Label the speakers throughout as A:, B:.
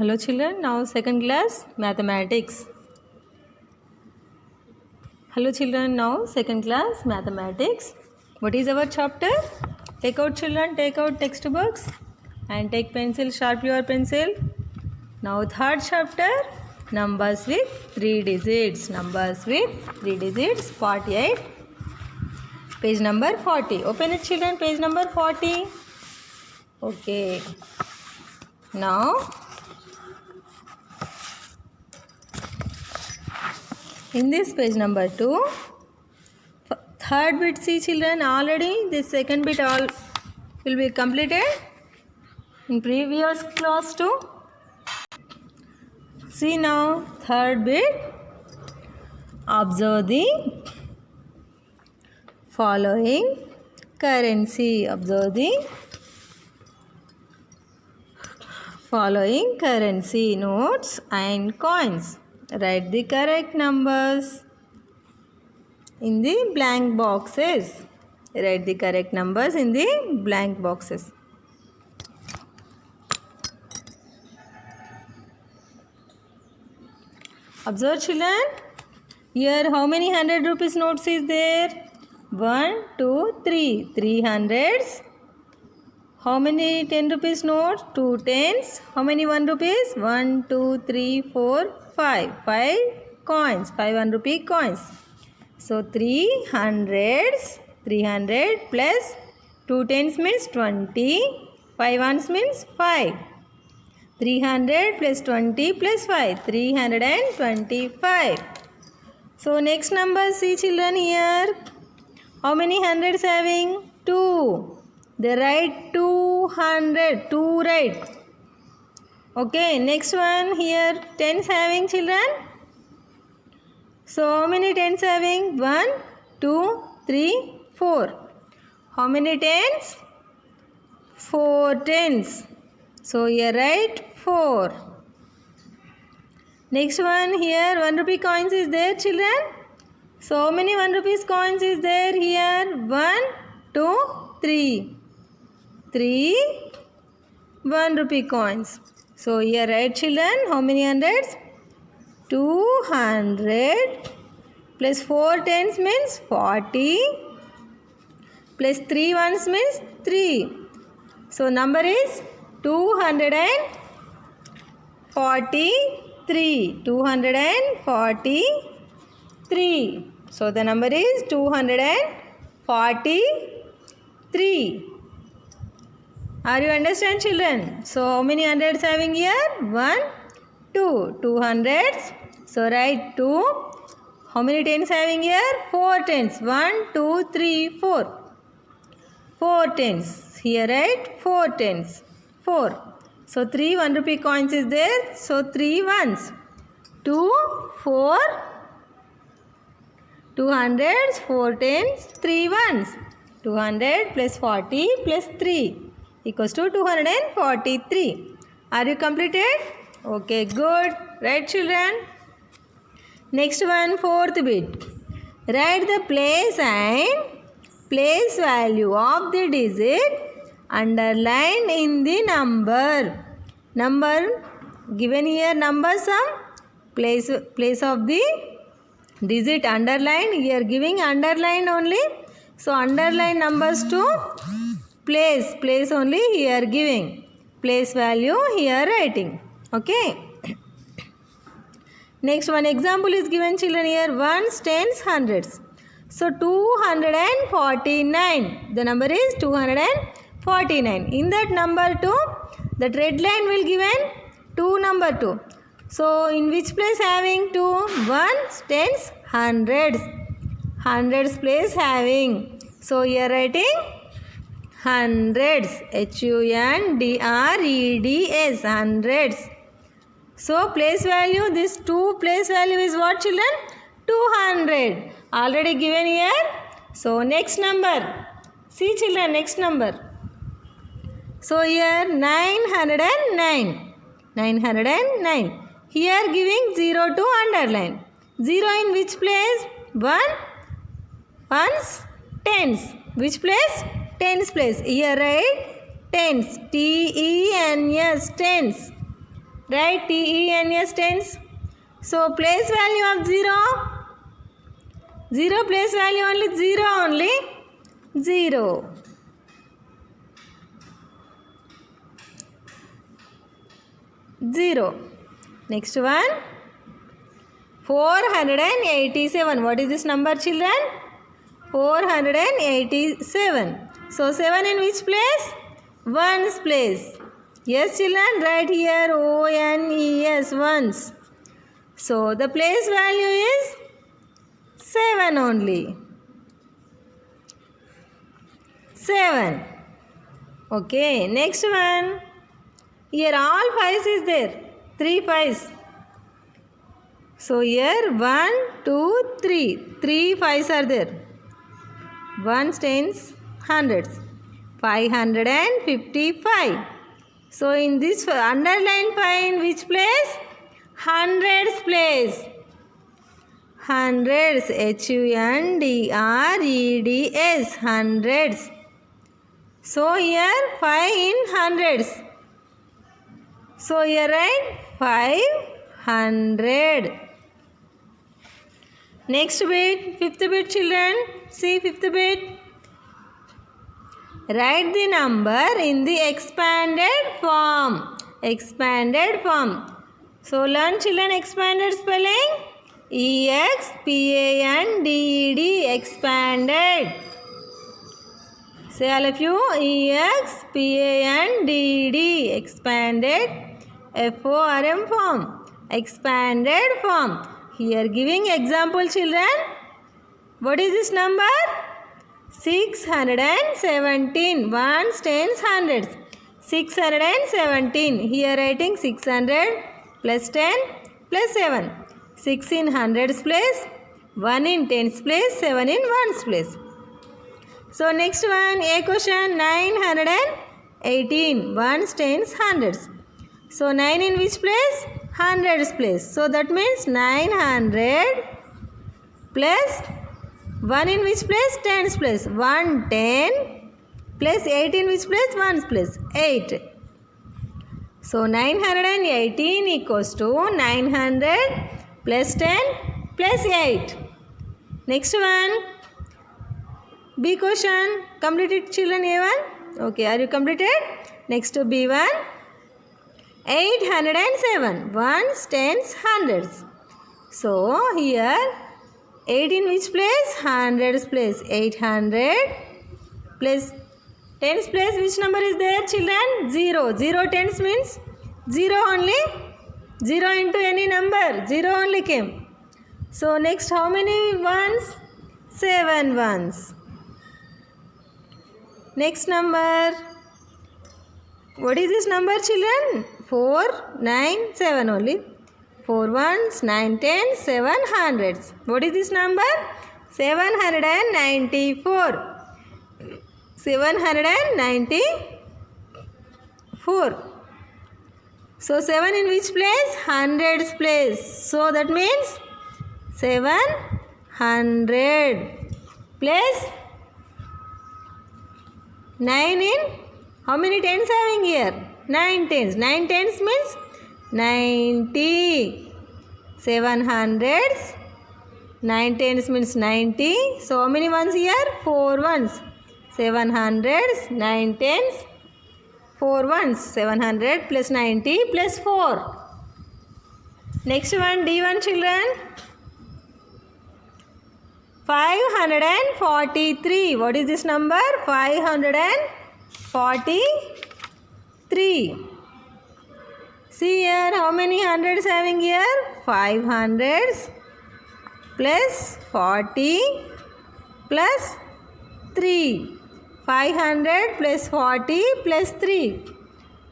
A: Hello children, now second class mathematics. Hello children, now second class mathematics. What is our chapter? Take out children, take out textbooks and take pencil, sharp your pencil. Now third chapter, numbers with 3 digits. Numbers with 3 digits, part 8. Page number 40. Open it children, page number 40. Okay. Now in this page number 2, third bit see children, already this second bit all will be completed in previous class too. See now third bit, observe the following currency. Observe the following currency notes and coins. Write the correct numbers in the blank boxes. Write the correct numbers in the blank boxes. Observe children. Here how many 100 rupees notes is there? 1, 2, 3. 3 hundreds. How many 10 rupees notes? 2 tens. How many 1 rupees? 1, 2, 3, 4, 5. 5 coins. 5 1 rupee coins. So 3 hundreds. 300 plus 2 tens means 20. 5 ones means 5. 300 plus 20 plus 5. 325. So next number see children here. How many hundreds having? 2. They write 200. 2 right. Okay, next one here. Tens having children. So how many tens having? 1, 2, 3, 4. How many tens? 4 tens. So here write 4. Next one here 1 rupee coins is there children. So how many 1 rupees coins is there here? 1, 2, 3. 3 1 rupee coins. So here write children how many hundreds? 200 plus 4 tens means 40 plus 3 ones means 3. So number is 243. 243. So the number is 243. Are you understand children? So how many hundreds having here? 1, 2. 2 hundreds. So write 2. How many tens having here? 4 tens. 1, 2, 3, 4. 4 tens. Here write 4 tens. 4. So 3 1 rupee coins is there. So 3 ones. 2, 4. 2 hundreds, 4 tens, 3 ones. 200 plus 40 plus 3 equals to 243. Are you completed? Okay, good. Right children? Next one, fourth bit. Write the place and place value of the digit underlined in the number. Number given here, number sum. Place of the digit underline. Here giving underline only. So underline numbers to place. Place only here giving. Place value here writing. Okay. Next one example is given children here. Ones, tens, hundreds. So 249. The number is 249. In that number 2, that red line will given 2 number 2. So in which place having 2? Ones, tens, hundreds. Hundreds place having. So here writing hundreds. HUNDREDS. Hundreds. So place value, this 2 place value is what children? 200. Already given here. So next number. See children, next number. So here 909. 909. Here giving 0 to underline. 0 in which place? 1. Ones, tens. Which place? Tens place. Here write tens. TENS. Tens. Right? TENS tens. So place value of 0. 0 place value only 0 only. 0. 0. Next one. 487. What is this number, children? 487. So 7 in which place? Ones place. Yes, children, right here ONES, ones. So the place value is 7 only. 7. Okay, next one. Here all 5s is there. 3 5s. So here 1, 2, 3. 3 5s are there. Ones, tens, hundreds. 555. So in this underline 5 in which place? Hundreds place. Hundreds. HUNDREDS. Hundreds. So here 5 in hundreds. So here write 500. Next bit, fifth bit, children. See fifth bit. Write the number in the expanded form. Expanded form. So learn, children, expanded spelling. EXPANDED. Expanded. Say all of you. EXPANDED. Expanded. FORM form. Expanded form. Here giving example, children. What is this number? 617. Ones, tens, hundreds. 617. Here writing 600 plus 10 plus 7. 6 in hundreds place. 1 in tens place. 7 in ones place. So next one, A question, 918. Ones, tens, hundreds. So 9 in which place? Hundreds place. So that means 900 plus 1 in which place? Tens place. 110 plus 8 in which place? Ones place. 8. So 918 equals to 900 plus 10 plus 8. Next one. B question. Completed, children, A1? Okay, are you completed? Next to B1. 807. Ones, tens, hundreds. So here 8 in which place? Hundreds place. 800 plus tens place. Which number is there, children? 0. 0 tens means 0 only. 0 into any number. 0 only came. So next how many ones? 7 ones. Next number. What is this number, children? 497 only. 4 ones, 9 tens, 7 hundreds. What is this number? 794. 794. So 7 in which place? Hundreds place. So that means 700 plus 9 in how many tens having here? 9 tens. 9 tens means 90. 700s. 9 tens means 90. So how many ones here? 4 ones. 700s. 9 tens. 4 ones. 700 plus 90 plus 4. Next one, D1, children. 543. What is this number? 543. See here, how many hundreds having here? 5 hundreds plus 40 plus 3. 500 plus 40 plus 3.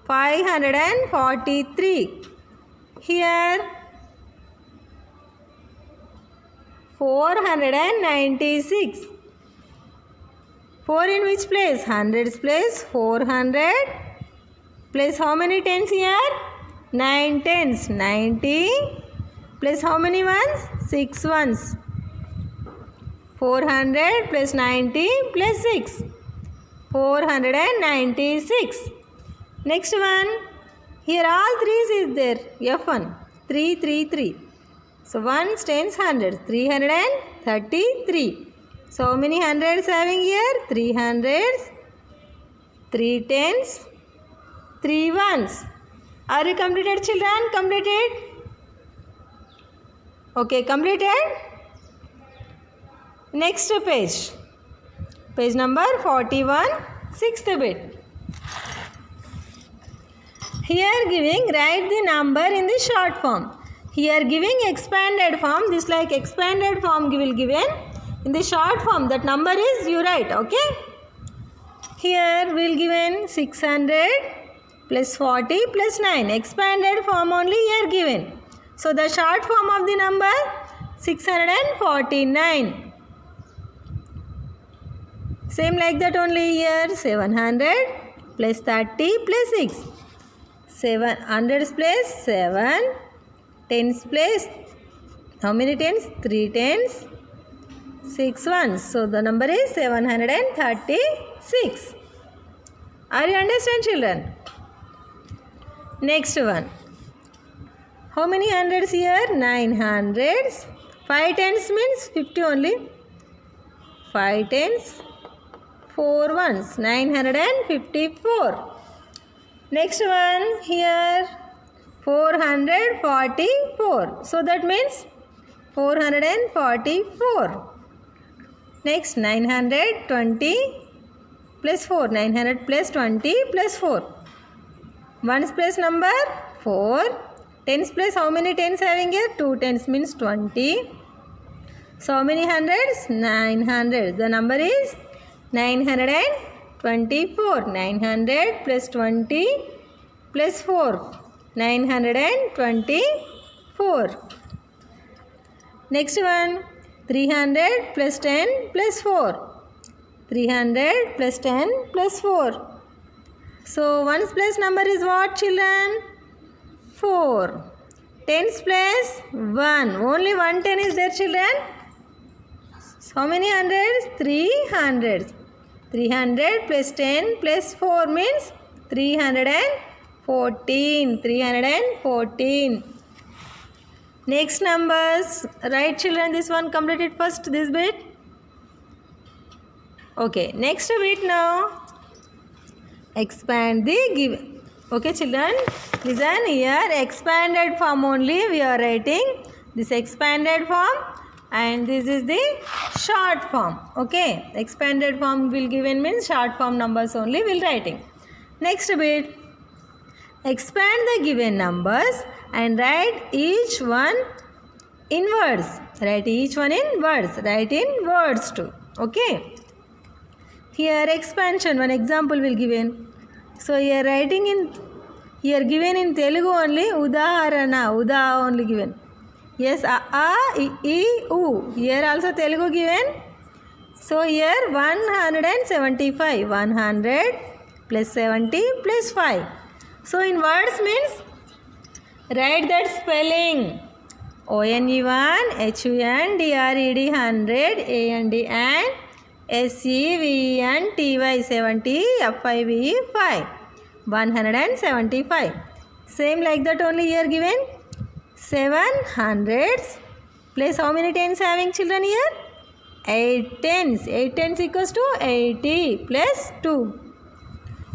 A: 543. Here 496. 4 in which place? Hundreds place. 400 plus how many tens here? 9 tens. 90 plus how many ones? 6 ones. 400 plus 90 plus 6. 496. Next one. Here all threes is there. F1. 3, 3, 3. So ones, tens, hundreds. 333. So how many hundreds having here? 3 hundreds, 3 tens, 3 ones. Are you completed, children? Completed? Okay, completed. Next page. Page number 41, 6th bit. Here giving, write the number in the short form. Here giving expanded form. This like expanded form will given. In the short form, that number is you write. Okay. Here we will given 600 plus 40 plus 9. Expanded form only here given. So the short form of the number 649. Same like that only here. 700 plus 30 plus 6. 7 hundreds place 7. Tens place, how many tens? 3 tens, 6 ones. So the number is 736. Are you understand, children? Next one. How many hundreds here? 9 hundreds. 5 tens means 50 only. 5 tens, 4 ones. 954. Next one here. 444. So that means 444. Next 920 plus 4. 900 plus 20 plus 4. Ones place number 4. Tens place how many tens having here? 2 tens means 20. So how many hundreds? 900. The number is 924. 900 plus 20 plus 4. 924. Next one. 300 plus 10 plus 4. 300 plus 10 plus 4. So ones place number is what, children? 4. Tens place 1. Only 1 10 is there, children. So how many hundreds? 300. 300 plus 10 plus 4 means 314. 314. Next numbers. Right, children, this one completed first, this bit. Okay, next bit now. Expand the given. Okay, children, listen here. Expanded form only we are writing. This expanded form and this is the short form. Okay, expanded form will given means short form numbers only we will writing. Next bit. Expand the given numbers and write each one in words. Write each one in words. Write in words too. Okay. Here expansion. One example will given. So here writing in, here given in Telugu only. Udaharana. Uda only given. Yes. A, I, U. Here also Telugu given. So here 175. 100 plus 70 plus 5. So in words means write that spelling. ONE1, HUNDRED 100, AND and SEVNTY 70, FIVE 5. 175. Same like that only here given. 7 hundreds plus how many tens having, children, here? 8 tens. 8 tens equals to 80 plus 2.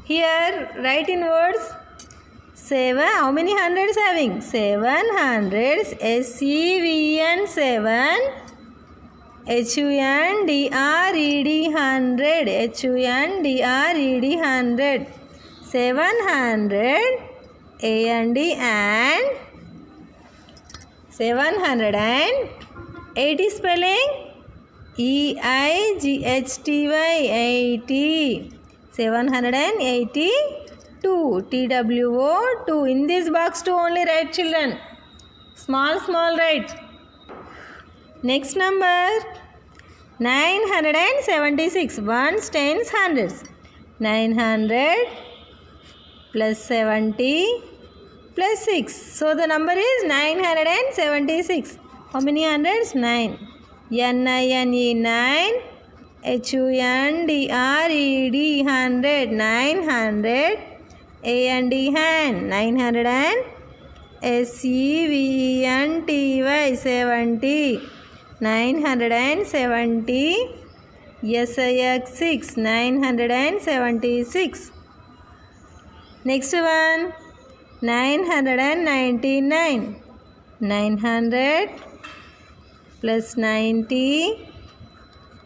A: Here write in words. 7, how many hundreds having? 7 hundreds, SEVN 7, HUNDRED 100, HUNDRED 100, 700, AND 780 spelling, EIGHTY 80, 780. 2, TWO 2. In this box to only write, children. Small write. Next number 976. Ones, tens, hundreds. 900 plus 70 plus 6. So the number is 976. How many hundreds? 9. NINE 9. HUNDRED 100. 900. A and D hand. 900 and SEVENTY 70. 970 SIX 6. 976. Next one. 999. 900 plus 90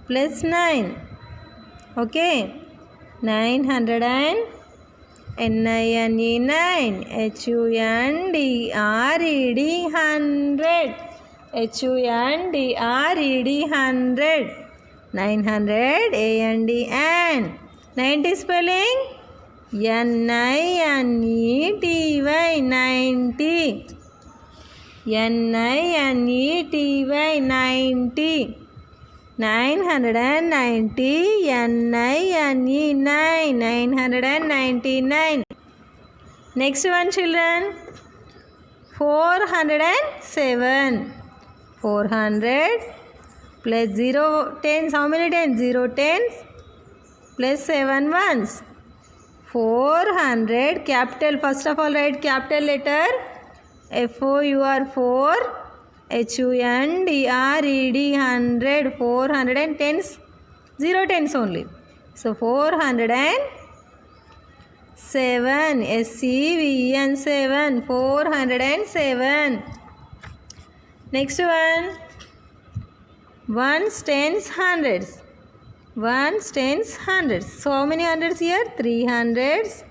A: plus 9. Okay. 900 and NINE 9. HUNDRED 100. HUNDRED 100. 900 AND and 90 spelling NINETY 90. NINETY 90. 990 NINE 9. 999. Next one children. 407. 400 plus 0 tens. How many tens? 0 tens plus 7 ones. 400 capital. First of all write capital letter FOUR 4. HUNDRED 100. 400 and tens. 0 tens only. So 407. SEVEN 7. 407. Next one. Ones, tens, hundreds. Ones, tens, hundreds. So how many hundreds here? 3 hundreds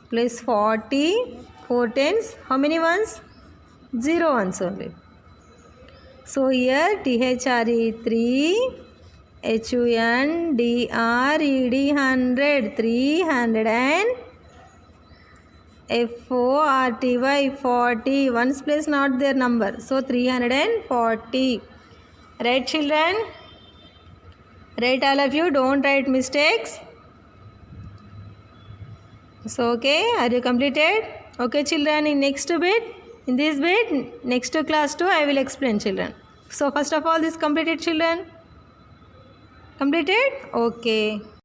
A: plus 40. 4 tens. How many ones? 0 ones only. So here THRE 3. HUNDRED 100. 300 and FORTY 40. Ones place not their number. So 340. Right children? Write all of you. Don't write mistakes. So okay. Are you completed? Okay children. In next bit. In this bit. Next class 2 I will explain children. So first of all this completed children. Completed? Okay.